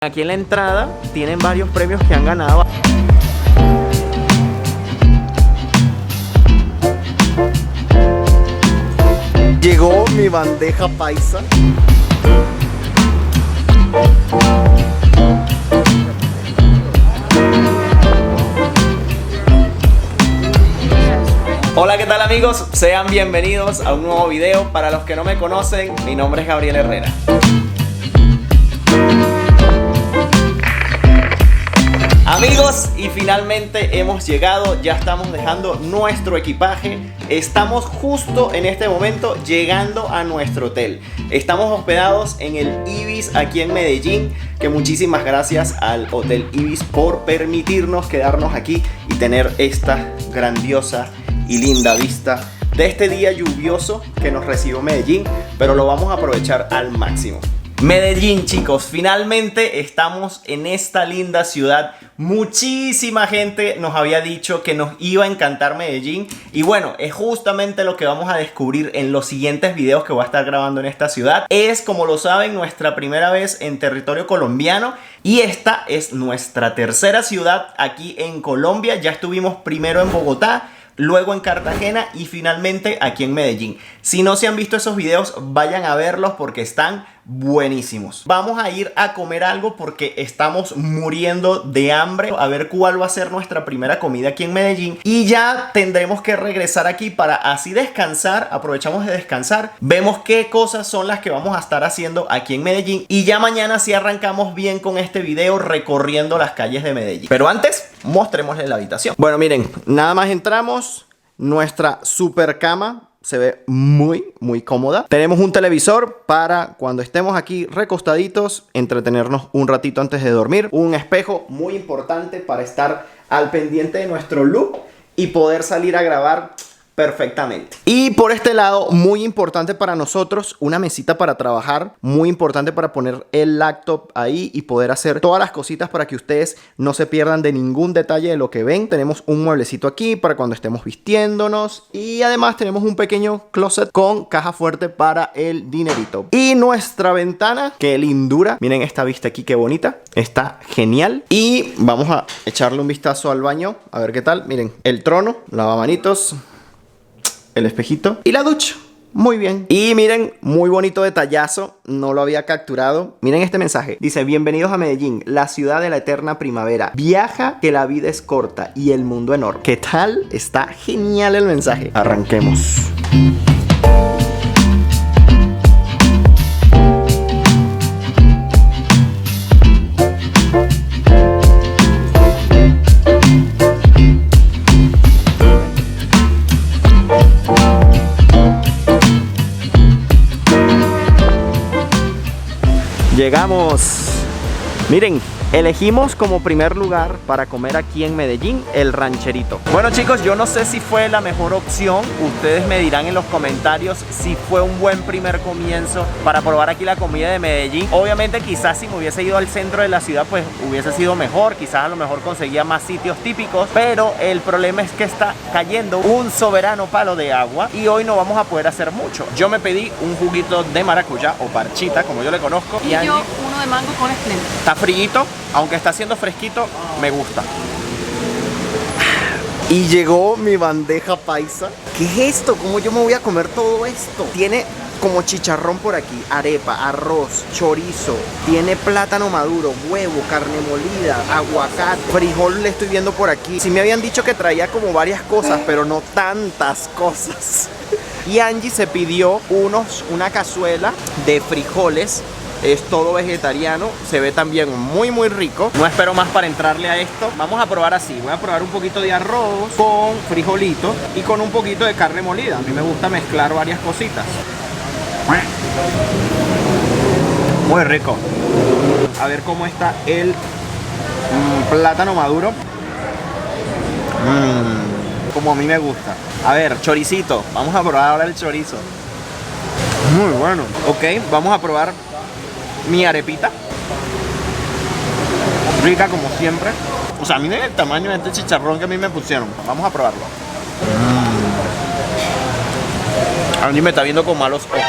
Aquí en la entrada tienen varios premios que han ganado. Llegó mi bandeja paisa. Hola, ¿qué tal amigos? Sean bienvenidos a un nuevo video. Para los que no me conocen, mi nombre es Gabriel Herrera. Amigos, y finalmente hemos llegado, ya estamos dejando nuestro equipaje. Estamos justo en este momento llegando a nuestro hotel. Estamos hospedados en el Ibis aquí en Medellín, que muchísimas gracias al Hotel Ibis por permitirnos quedarnos aquí y tener esta grandiosa y linda vista de este día lluvioso que nos recibió Medellín, pero lo vamos a aprovechar al máximo. Medellín, chicos, finalmente estamos en esta linda ciudad. Muchísima gente nos había dicho que nos iba a encantar Medellín y bueno, es justamente lo que vamos a descubrir en los siguientes videos que voy a estar grabando en esta ciudad. Es, como lo saben, nuestra primera vez en territorio colombiano y esta es nuestra tercera ciudad aquí en Colombia. Ya estuvimos primero en Bogotá, luego en Cartagena y finalmente aquí en Medellín. Si no se han visto esos videos, vayan a verlos porque están buenísimos. Vamos a ir a comer algo porque estamos muriendo de hambre. A ver cuál va a ser nuestra primera comida aquí en Medellín. Y ya tendremos que regresar aquí para así descansar. Aprovechamos de descansar. Vemos qué cosas son las que vamos a estar haciendo aquí en Medellín. Y ya mañana sí arrancamos bien con este video recorriendo las calles de Medellín. Pero antes, mostrémosles la habitación. Bueno, miren, nada más entramos. Nuestra super cama se ve muy cómoda. Tenemos un televisor para cuando estemos aquí recostaditos, entretenernos un ratito antes de dormir. Un espejo muy importante para estar al pendiente de nuestro look y poder salir a grabar perfectamente. Y por este lado, muy importante para nosotros, una mesita para trabajar, muy importante para poner el laptop ahí y poder hacer todas las cositas para que ustedes no se pierdan de ningún detalle de lo que ven. Tenemos un mueblecito aquí para cuando estemos vistiéndonos y además tenemos un pequeño closet con caja fuerte para el dinerito. Y nuestra ventana, qué lindura. Miren esta vista aquí, qué bonita. Está genial. Y vamos a echarle un vistazo al baño, a ver qué tal. Miren, el trono, lavamanitos, el espejito y la ducha. Muy bien. Y miren, muy bonito detallazo. No lo había capturado. Miren este mensaje. Dice: bienvenidos a Medellín, la ciudad de la eterna primavera. Viaja, que la vida es corta y el mundo enorme. ¿Qué tal? Está genial el mensaje. Arranquemos. Llegamos. Miren, elegimos como primer lugar para comer aquí en Medellín el Rancherito. Bueno chicos, yo no sé si fue la mejor opción. Ustedes me dirán en los comentarios si fue un buen primer comienzo para probar aquí la comida de Medellín. Obviamente quizás si me hubiese ido al centro de la ciudad pues hubiese sido mejor. Quizás a lo mejor conseguía más sitios típicos. Pero el problema es que está cayendo un soberano palo de agua y hoy no vamos a poder hacer mucho. Yo me pedí un juguito de maracuyá o parchita, como yo le conozco. Y yo uno de mango con esplenda. Está frillito. Aunque está haciendo fresquito, me gusta. Y llegó mi bandeja paisa. ¿Qué es esto? ¿Cómo yo me voy a comer todo esto? Tiene como chicharrón por aquí, arepa, arroz, chorizo, tiene plátano maduro, huevo, carne molida, aguacate, frijol le estoy viendo por aquí. Sí me habían dicho que traía como varias cosas, pero no tantas cosas. Y Angie se pidió una cazuela de frijoles. Es todo vegetariano, se ve también muy rico. No espero más para entrarle a esto. Vamos a probar así, voy a probar un poquito de arroz con frijolito y con un poquito de carne molida. A mí me gusta mezclar varias cositas. Muy rico. A ver cómo está el plátano maduro. Como a mí me gusta. A ver, choricito, vamos a probar ahora el chorizo. Muy bueno. Ok, vamos a probar mi arepita. Rica como siempre. O sea, miren el tamaño de este chicharrón que a mí me pusieron. Vamos a probarlo. Angie me está viendo con malos ojos.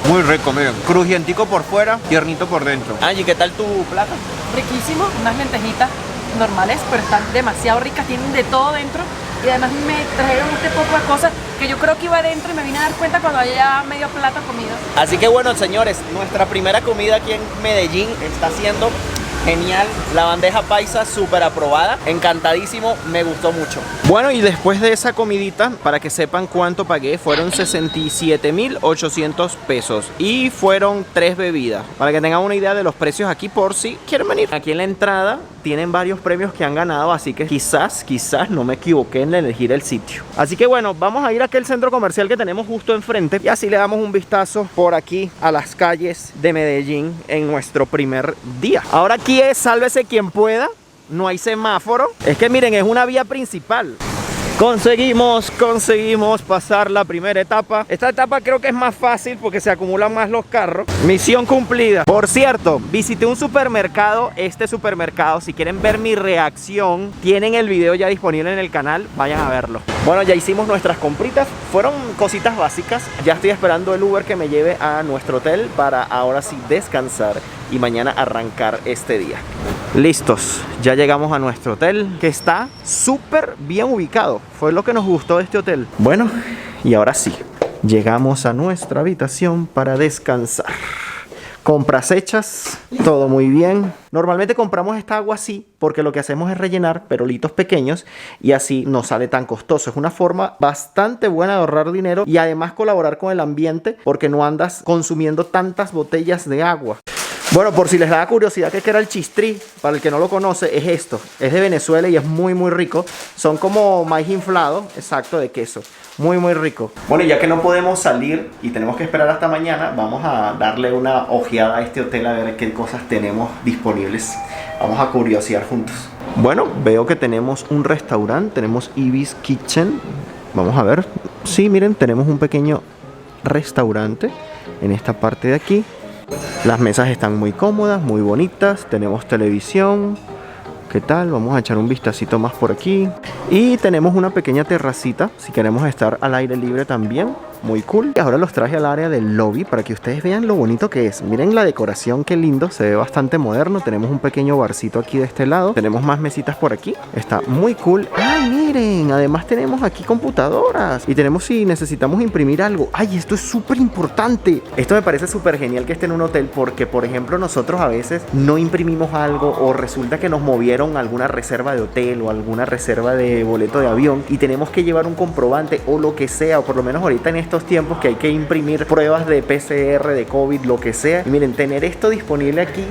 Muy rico, miren. Crujientico por fuera, tiernito por dentro. Angie, ¿qué tal tu plato? Riquísimo, unas lentejitas normales, pero están demasiado ricas, tienen de todo dentro. Y además me trajeron este poco de cosas que yo creo que iba adentro y me vine a dar cuenta cuando había medio plato comido. Así que bueno, señores, nuestra primera comida aquí en Medellín está siendo genial. La bandeja paisa súper aprobada, encantadísimo, me gustó mucho. Bueno, y después de esa comidita, para que sepan cuánto pagué, fueron 67.800 pesos y fueron 3 bebidas, para que tengan una idea de los precios aquí por si quieren venir. Aquí en la entrada tienen varios premios que han ganado, así que quizás no me equivoqué en elegir el sitio. Así que bueno, vamos a ir a aquel centro comercial que tenemos justo enfrente y así le damos un vistazo por aquí a las calles de Medellín en nuestro primer día. Ahora aquí es sálvese quien pueda, no hay semáforo. Es que miren, es una vía principal. Conseguimos pasar la primera etapa. Esta etapa creo que es más fácil porque se acumulan más los carros. Misión cumplida. Por cierto, visité un supermercado. Este supermercado, si quieren ver mi reacción, tienen el video ya disponible en el canal. Vayan a verlo. Bueno, ya hicimos nuestras compritas. Fueron cositas básicas. Ya estoy esperando el Uber que me lleve a nuestro hotel para ahora sí descansar y mañana arrancar este día. Listos, ya llegamos a nuestro hotel, que está súper bien ubicado. Fue lo que nos gustó de este hotel. Bueno, y ahora sí, llegamos a nuestra habitación para descansar. Compras hechas, todo muy bien. Normalmente compramos esta agua así porque lo que hacemos es rellenar perolitos pequeños y así no sale tan costoso. Es una forma bastante buena de ahorrar dinero y además colaborar con el ambiente porque no andas consumiendo tantas botellas de agua. Bueno, por si les da curiosidad qué era el chistrí, para el que no lo conoce, es esto. Es de Venezuela y es muy rico. Son como maíz inflado, exacto, de queso. Muy rico. Bueno, y ya que no podemos salir y tenemos que esperar hasta mañana, vamos a darle una ojeada a este hotel a ver qué cosas tenemos disponibles. Vamos a curiosear juntos. Bueno, veo que tenemos un restaurante, tenemos Ibis Kitchen. Vamos a ver. Sí, miren, tenemos un pequeño restaurante en esta parte de aquí. Las mesas están muy cómodas, muy bonitas. Tenemos televisión. ¿Qué tal? Vamos a echar un vistacito más por aquí. Y tenemos una pequeña terracita si queremos estar al aire libre también. Muy cool. Y ahora los traje al área del lobby para que ustedes vean lo bonito que es. Miren la decoración, qué lindo. Se ve bastante moderno. Tenemos un pequeño barcito aquí de este lado. Tenemos más mesitas por aquí. Está muy cool. ¡Ay, miren! Además tenemos aquí computadoras. Y tenemos si necesitamos imprimir algo. ¡Ay, esto es súper importante! Esto me parece súper genial que esté en un hotel porque, por ejemplo, nosotros a veces no imprimimos algo o resulta que nos movieron alguna reserva de hotel o alguna reserva de boleto de avión y tenemos que llevar un comprobante o lo que sea, o por lo menos ahorita en estos tiempos que hay que imprimir pruebas de PCR, de COVID, lo que sea. Y miren, tener esto disponible aquí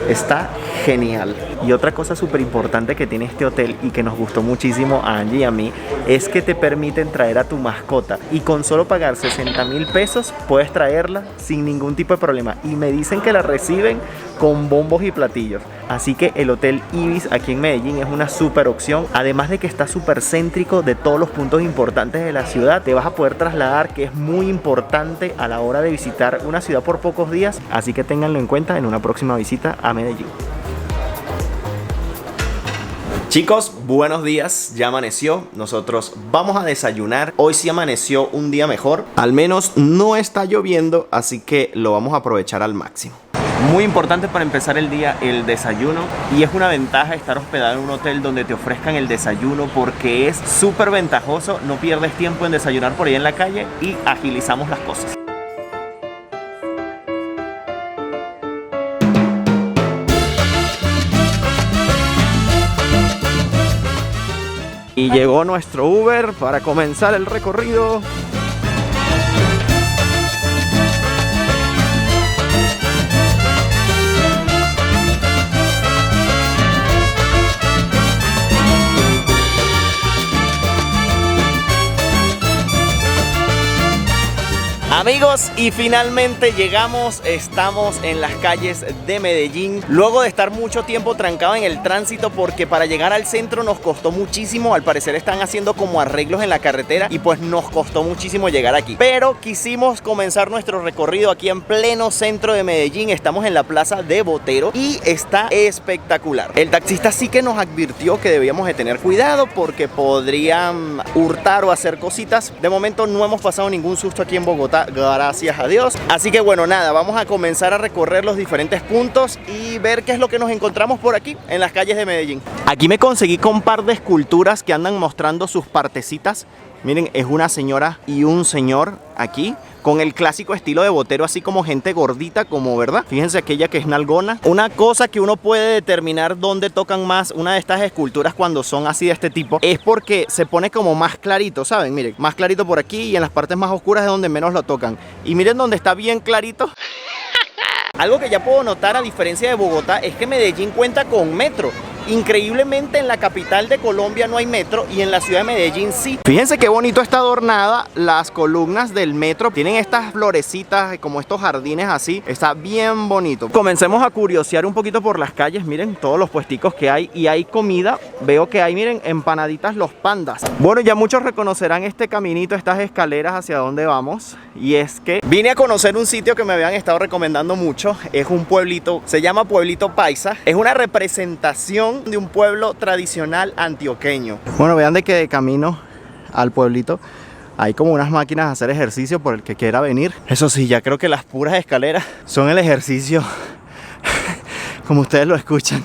está genial. Y otra cosa súper importante que tiene este hotel y que nos gustó muchísimo a Angie y a mí es que te permiten traer a tu mascota y con solo pagar 60.000 pesos puedes traerla sin ningún tipo de problema. Y me dicen que la reciben con bombos y platillos. Así que el Hotel Ibis aquí en Medellín es una súper opción. Además de que está súper céntrico de todos los puntos importantes de la ciudad, te vas a poder trasladar, que es muy importante a la hora de visitar una ciudad por pocos días. Así que ténganlo en cuenta en una próxima visita a Medellín. Chicos, buenos días, ya amaneció, nosotros vamos a desayunar. Hoy sí amaneció un día mejor, al menos no está lloviendo, así que lo vamos a aprovechar al máximo. Muy importante para empezar el día, el desayuno. Y es una ventaja estar hospedado en un hotel donde te ofrezcan el desayuno porque es súper ventajoso. No pierdes tiempo en desayunar por ahí en la calle y agilizamos las cosas. Y llegó nuestro Uber para comenzar el recorrido. Amigos, y finalmente llegamos, estamos en las calles de Medellín. Luego de estar mucho tiempo trancado en el tránsito porque para llegar al centro nos costó muchísimo. Al parecer están haciendo como arreglos en la carretera y pues nos costó muchísimo llegar aquí. Pero quisimos comenzar nuestro recorrido aquí en pleno centro de Medellín. Estamos en la plaza de Botero y está espectacular. El taxista sí que nos advirtió que debíamos de tener cuidado porque podrían hurtar o hacer cositas. De momento no hemos pasado ningún susto aquí en Bogotá, gracias a Dios. Así que bueno, nada, vamos a comenzar a recorrer los diferentes puntos y ver qué es lo que nos encontramos por aquí en las calles de Medellín. Aquí me conseguí con un par de esculturas que andan mostrando sus partecitas. Miren, es una señora y un señor aquí con el clásico estilo de botero, así como gente gordita, como, ¿verdad? Fíjense aquella que es nalgona. Una cosa que uno puede determinar dónde tocan más una de estas esculturas cuando son así de este tipo es porque se pone como más clarito, ¿saben? Miren, más clarito por aquí y en las partes más oscuras es donde menos lo tocan. Y miren donde está bien clarito. Algo que ya puedo notar a diferencia de Bogotá es que Medellín cuenta con metro. Increíblemente en la capital de Colombia no hay metro y en la ciudad de Medellín sí. Fíjense qué bonito está adornada las columnas del metro. Tienen estas florecitas como estos jardines así. Está bien bonito. Comencemos a curiosear un poquito por las calles. Miren todos los puesticos que hay y hay comida. Veo que hay, miren, empanaditas Los Pandas. Bueno, ya muchos reconocerán este caminito, estas escaleras hacia dónde vamos. Y es que vine a conocer un sitio que me habían estado recomendando mucho. Es un pueblito, se llama Pueblito Paisa. Es una representación de un pueblo tradicional antioqueño. Bueno, vean de que de camino al pueblito hay como unas máquinas a hacer ejercicio por el que quiera venir. Eso sí, ya creo que las puras escaleras son el ejercicio, como ustedes lo escuchan,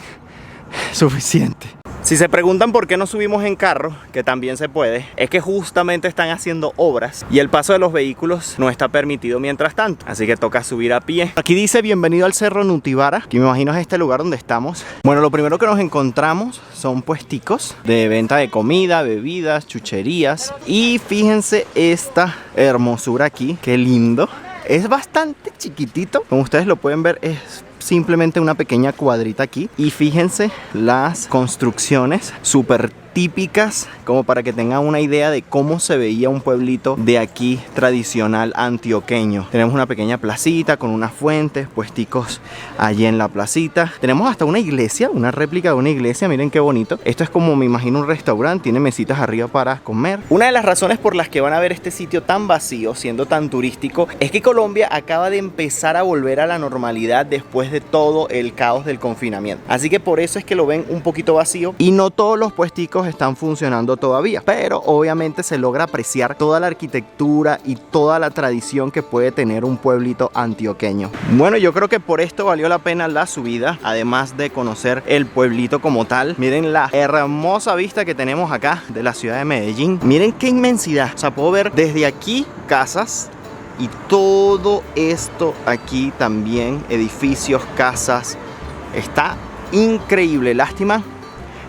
suficiente. Si se preguntan por qué no subimos en carro, que también se puede, es que justamente están haciendo obras y el paso de los vehículos no está permitido mientras tanto, así que toca subir a pie. Aquí dice bienvenido al Cerro Nutibara, que me imagino es este lugar donde estamos. Bueno, lo primero que nos encontramos son puesticos de venta de comida, bebidas, chucherías. Y fíjense esta hermosura aquí, qué lindo. Es bastante chiquitito, como ustedes lo pueden ver, es simplemente una pequeña cuadrita aquí. Y fíjense las construcciones súper típicas, como para que tengan una idea de cómo se veía un pueblito de aquí tradicional antioqueño. Tenemos una pequeña placita con unas fuentes, puesticos allí en la placita. Tenemos hasta una iglesia, una réplica de una iglesia, miren qué bonito. Esto es como, me imagino, un restaurante, tiene mesitas arriba para comer. Una de las razones por las que van a ver este sitio tan vacío, siendo tan turístico, es que Colombia acaba de empezar a volver a la normalidad después de todo el caos del confinamiento. Así que por eso es que lo ven un poquito vacío y no todos los puesticos están funcionando todavía, pero obviamente se logra apreciar toda la arquitectura y toda la tradición que puede tener un pueblito antioqueño. Bueno, yo creo que por esto valió la pena la subida, además de conocer el pueblito como tal. Miren la hermosa vista que tenemos acá de la ciudad de Medellín. Miren qué inmensidad, o sea, puedo ver desde aquí casas y todo esto aquí también, edificios, casas. Está increíble, lástima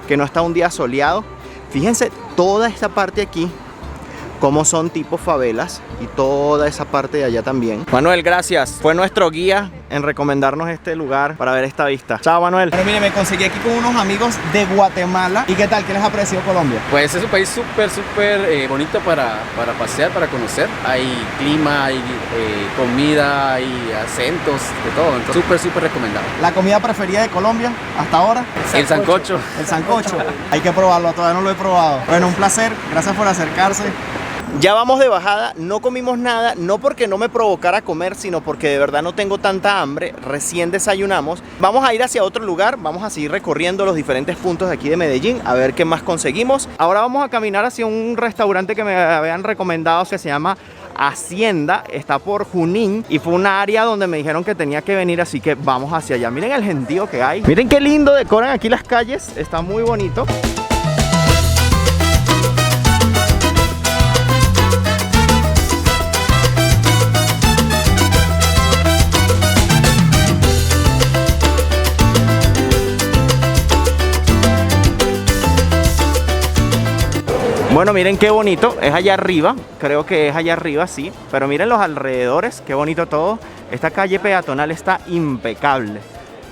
que no está un día soleado. Fíjense toda esta parte aquí, como son tipo favelas, y toda esa parte de allá también. Manuel, gracias. Fue nuestro guía en recomendarnos este lugar para ver esta vista. Chao, Manuel. Pero mire, me conseguí aquí con unos amigos de Guatemala. ¿Y qué tal? ¿Qué les ha parecido Colombia? Pues es un país súper bonito para pasear, para conocer. Hay clima, hay comida, hay acentos, de todo. Entonces, súper recomendado. ¿La comida preferida de Colombia hasta ahora? El sancocho. El sancocho. Hay que probarlo, todavía no lo he probado. Bueno, un placer. Gracias por acercarse. Ya vamos de bajada, no comimos nada, no porque no me provocara comer, sino porque de verdad no tengo tanta hambre, recién desayunamos. Vamos a ir hacia otro lugar, vamos a seguir recorriendo los diferentes puntos de aquí de Medellín, a ver qué más conseguimos. Ahora vamos a caminar hacia un restaurante que me habían recomendado que se llama Hacienda, está por Junín y fue un área donde me dijeron que tenía que venir, así que vamos hacia allá. Miren el gentío que hay, miren qué lindo decoran aquí las calles, está muy bonito. Bueno, miren qué bonito, es allá arriba, creo que es allá arriba, sí, pero miren los alrededores, qué bonito todo. Esta calle peatonal está impecable,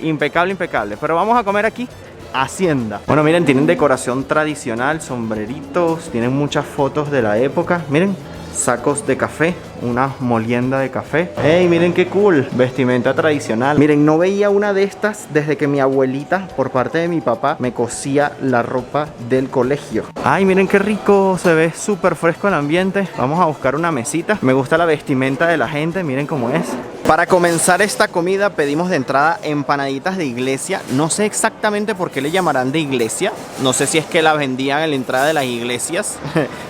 impecable, impecable, pero vamos a comer aquí, Hacienda. Bueno, miren, tienen decoración tradicional, sombreritos, tienen muchas fotos de la época, miren, sacos de café, una molienda de café. ¡Ey, miren qué cool! Vestimenta tradicional. Miren, no veía una de estas desde que mi abuelita, por parte de mi papá, me cosía la ropa del colegio. ¡Ay, miren qué rico! Se ve súper fresco el ambiente. Vamos a buscar una mesita. Me gusta la vestimenta de la gente, miren cómo es. Para comenzar esta comida pedimos de entrada empanaditas de iglesia. No sé exactamente por qué le llamarán de iglesia. No sé si es que las vendían en la entrada de las iglesias,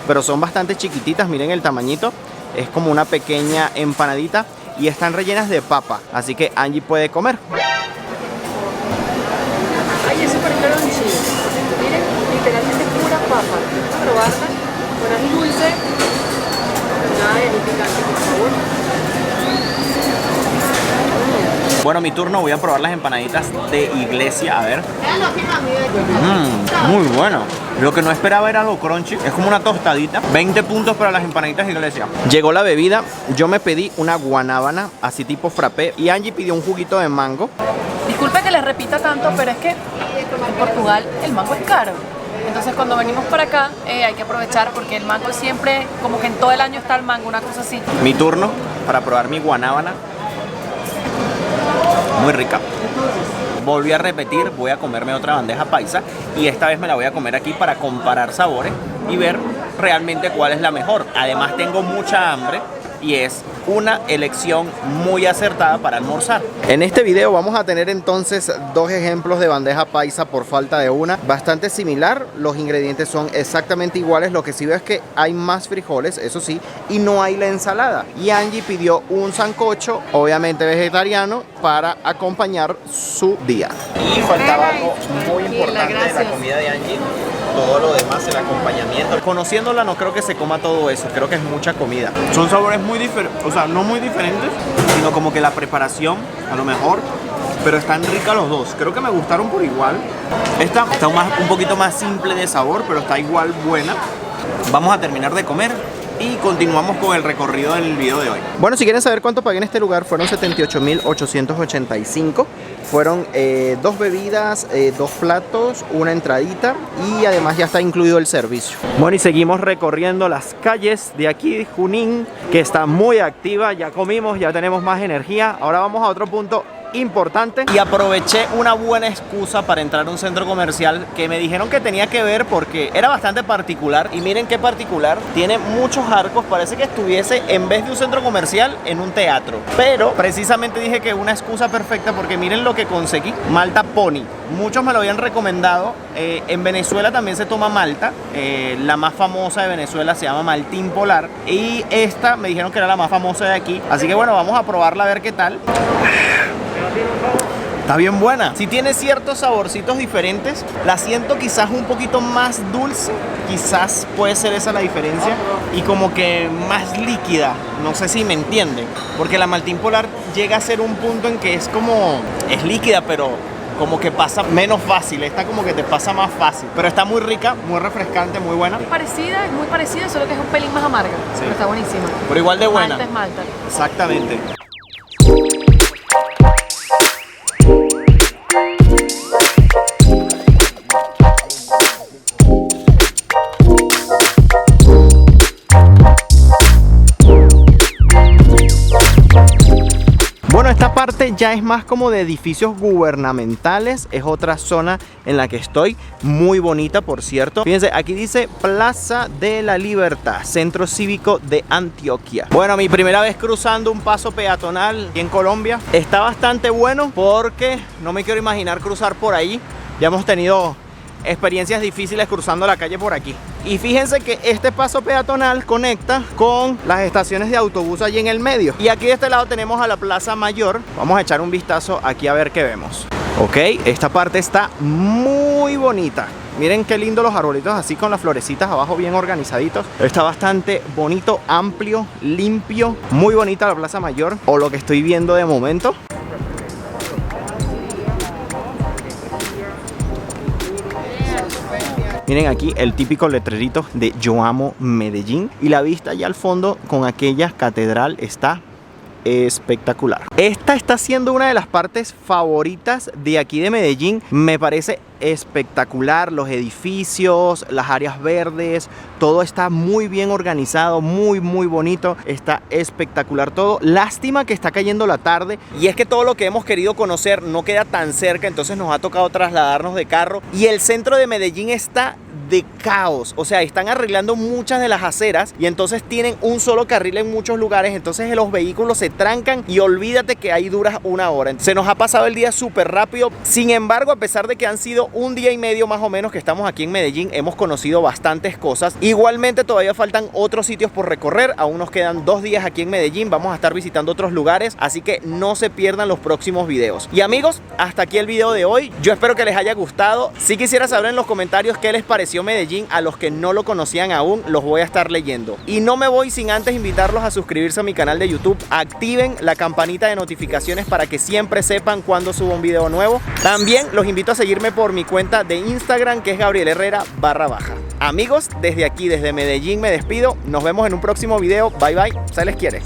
pero son bastante chiquititas, miren el tamañito. Es como una pequeña empanadita y están rellenas de papa, así que Angie puede comer. Ay, es súper crunchy. Miren, literalmente pura papa. Vamos a probarla. Con ají dulce. Nada de ají picante, por favor. Bueno, mi turno, voy a probar las empanaditas de Iglesia, a ver. Muy bueno. Lo que no esperaba era lo crunchy. Es como una tostadita. 20 puntos para las empanaditas de Iglesia. Llegó la bebida. Yo me pedí una guanábana, así tipo frappé. Y Angie pidió un juguito de mango. Disculpe que les repita tanto, pero es que en Portugal el mango es caro. Entonces cuando venimos para acá hay que aprovechar porque el mango siempre, como que en todo el año está el mango, una cosa así. Mi turno para probar mi guanábana. Muy rica. Volví a repetir, voy a comerme otra bandeja paisa y esta vez me la voy a comer aquí para comparar sabores y ver realmente cuál es la mejor. Además tengo mucha hambre y es una elección muy acertada para almorzar. En este video vamos a tener entonces dos ejemplos de bandeja paisa por falta de una. Bastante similar, los ingredientes son exactamente iguales. Lo que sí veo es que hay más frijoles, eso sí, y no hay la ensalada. Y Angie pidió un sancocho, obviamente vegetariano, para acompañar su día. Y faltaba algo muy importante de la comida de Angie. Todo lo demás, el acompañamiento. Conociéndola no creo que se coma todo eso, creo que es mucha comida. Son sabores muy diferentes, o sea, no muy diferentes, sino como que la preparación, a lo mejor, pero están ricas los dos. Creo que me gustaron por igual. Esta está un poquito más simple de sabor, pero está igual buena. Vamos a terminar de comer y continuamos con el recorrido del video de hoy. Bueno, si quieren saber cuánto pagué en este lugar, fueron 78.885. Fueron 2 bebidas, 2 platos, una entradita y además ya está incluido el servicio. Bueno, y seguimos recorriendo las calles de aquí de Junín, que está muy activa. Ya comimos, ya tenemos más energía. Ahora vamos a otro punto importante y aproveché una buena excusa para entrar a un centro comercial que me dijeron que tenía que ver porque era bastante particular. Y miren qué particular, tiene muchos arcos, parece que estuviese en vez de un centro comercial en un teatro. Pero precisamente dije que una excusa perfecta porque miren lo que conseguí: Malta Pony. Muchos me lo habían recomendado. En Venezuela también se toma malta, la más famosa de Venezuela se llama Maltín Polar y esta me dijeron que era la más famosa de aquí, así que bueno, vamos a probarla a ver qué tal. Está bien buena. Sí tiene ciertos saborcitos diferentes. La siento quizás un poquito más dulce. Quizás puede ser esa la diferencia. Y como que más líquida. No sé si me entienden. Porque la Maltín Polar llega a ser un punto en que es como... es líquida, pero como que pasa menos fácil. Esta como que te pasa más fácil. Pero está muy rica, muy refrescante, muy buena. Es muy parecida, solo que es un pelín más amarga. Sí. Pero está buenísima. Pero igual de buena. Malta es malta. Exactamente. Bueno, esta parte ya es más como de edificios gubernamentales. Es otra zona en la que estoy. Muy bonita, por cierto. Fíjense, aquí dice Plaza de la Libertad, Centro Cívico de Antioquia. Bueno, mi primera vez cruzando un paso peatonal aquí en Colombia. Está bastante bueno porque no me quiero imaginar cruzar por ahí. Ya hemos tenido experiencias difíciles cruzando la calle por aquí. Y fíjense que este paso peatonal conecta con las estaciones de autobús allí en el medio. Y aquí de este lado tenemos a la Plaza Mayor. Vamos a echar un vistazo aquí a ver qué vemos. Ok, esta parte está muy bonita. Miren qué lindo los arbolitos así con las florecitas abajo bien organizaditos. Está bastante bonito, amplio, limpio. Muy bonita la Plaza Mayor, o lo que estoy viendo de momento. Miren aquí el típico letrerito de Yo Amo Medellín. Y la vista allá al fondo con aquella catedral está espectacular. Esta está siendo una de las partes favoritas de aquí de Medellín. Me parece espectacular. Los edificios, las áreas verdes, todo está muy bien organizado, muy bonito. Está espectacular todo. Lástima que está cayendo la tarde y es que todo lo que hemos querido conocer no queda tan cerca, entonces nos ha tocado trasladarnos de carro. Y el centro de Medellín está de caos. O sea, están arreglando muchas de las aceras y entonces tienen un solo carril en muchos lugares. Entonces los vehículos se trancan y olvídate que ahí duras una hora. Se nos ha pasado el día súper rápido. Sin embargo, a pesar de que han sido un día y medio más o menos que estamos aquí en Medellín, hemos conocido bastantes cosas. Igualmente todavía faltan otros sitios por recorrer. Aún nos quedan 2 días aquí en Medellín. Vamos a estar visitando otros lugares, así que no se pierdan los próximos videos. Y amigos, hasta aquí el video de hoy. Yo espero que les haya gustado. Si quisiera saber en los comentarios qué les pareció Medellín, a los que no lo conocían aún, los voy a estar leyendo. Y no me voy sin antes invitarlos a suscribirse a mi canal de YouTube. Activen la campanita de notificaciones para que siempre sepan cuando subo un video nuevo. También los invito a seguirme por mi cuenta de Instagram, que es Gabriel Herrera _. Amigos, desde aquí, desde Medellín me despido. Nos vemos en un próximo video. Bye bye. Se les quiere.